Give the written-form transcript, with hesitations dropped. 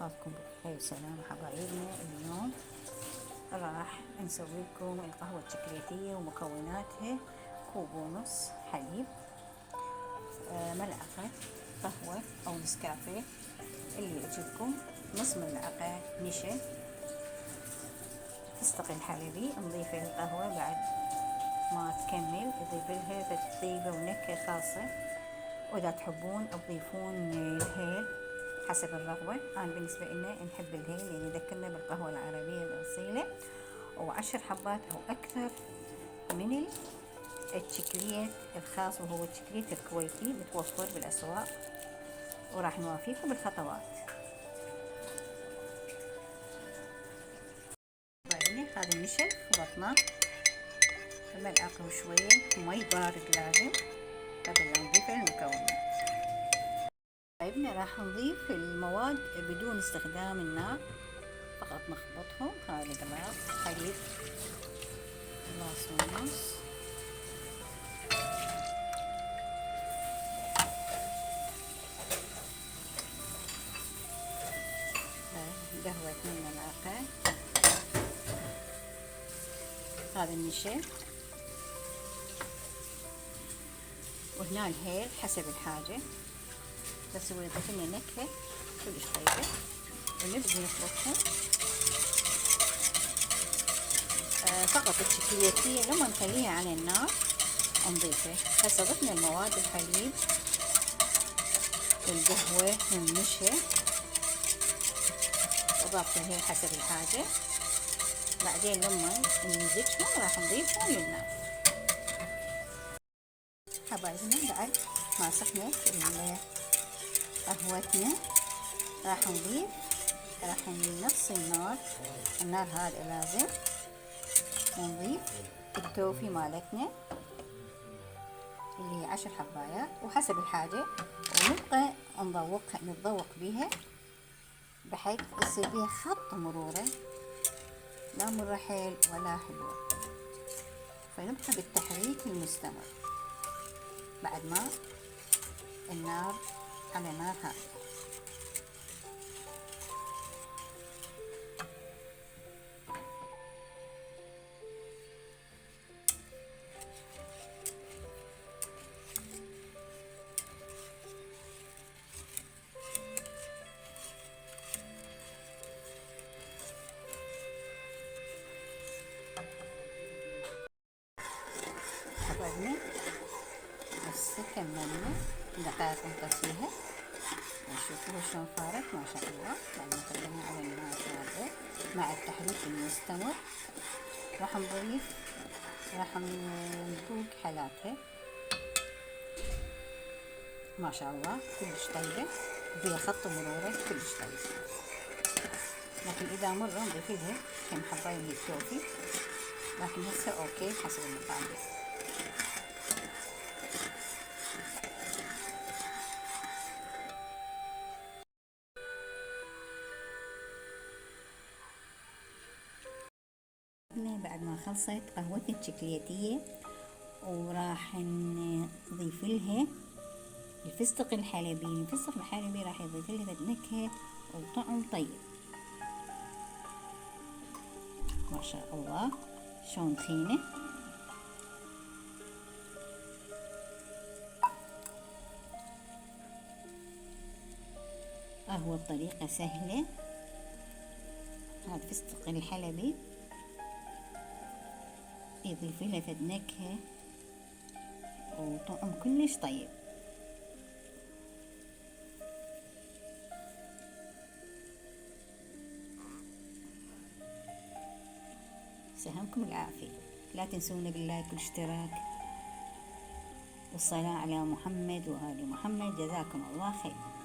أوقاتكم بخير وسلامة حبايبنا. اليوم راح نسوي لكم القهوة الشوكولاتية ومكوناتها: كوب ونص حليب، ملعقة قهوة أو نسكافيه اللي يعجبكم، نص ملعقة نشا، فستق الحلبي نضيف القهوة بعد ما تكمل، نضيف لها طيبة ونكهة خاصة، وإذا تحبون تضيفون الهيل حسب الرغبة. أنا بالنسبة لنا نحب الهيل لأن يذكرنا بالقهوة العربية الأصيلة، و10 حبات أو أكثر من الشكليت الخاص وهو الشكليت الكويتي متوفر بالأسواق، وراح نوافيكم بالخطوات. هذا النشا خلطناه ملعقة وشوية مي بارد لازم قبل لا نضيف المكونات. راح نضيف المواد بدون استخدام النار، فقط نخلطهم. هذا جلاس حليب، جلاس ونص، قهوة 2 ملعقة، هذا النشا، وهنا الهيل حسب الحاجة، بس هو يضيف لنا نكهة كلش طيبة. ونبدأ نخلطهم. فقط الشوكولاتية لما نخليها على النار نضيفه. هسه ضفنا المواد: الحليب، القهوة، النشا، وإضافة الهيل حسب الحاجة. بعدين لما نمزجهم راح نضيفهم للنار. حبايبنا بعد ما سخنت قهوتنا راح نضيف، راح نفصل النار هذا لازم، ونضيف التوفي مالتنا اللي هي 10 حبايات وحسب الحاجة، ونبقى نتذوق بيها بحيث يصير بيها خط مرورة، لا مرة حيل ولا حلوة. فنبقى بالتحريك المستمر بعد ما النار على نار هادية. حبايبنا هسه كملنا دقائق نطفيها، وشوفوا شلون صارت ما شاء الله. بعد ما خليناها على النار هذا مع التحريك المستمر راح نذوق حالاتها. ما شاء الله كلش طيبة، بيها خط مرورة كلش طيبة. لكن إذا مرة نضيف لها كم حباية من التوفي، لكن هسه أوكي حسب المقادير. بعد ما خلصت قهوتنا الشوكولاتية وراح نضيف لها الفستق الحلبي. الفستق الحلبي راح يضيف لها نكهة وطعم طيب. ما شاء الله شلون تخينة. قهوة بطريقة سهلة. هذا فستق الحلبي يضيف لها فد نكهة وطعم كلش طيب. سهمكم العافية. لا تنسونا باللايك والاشتراك والصلاة على محمد وآل محمد. جزاكم الله خير.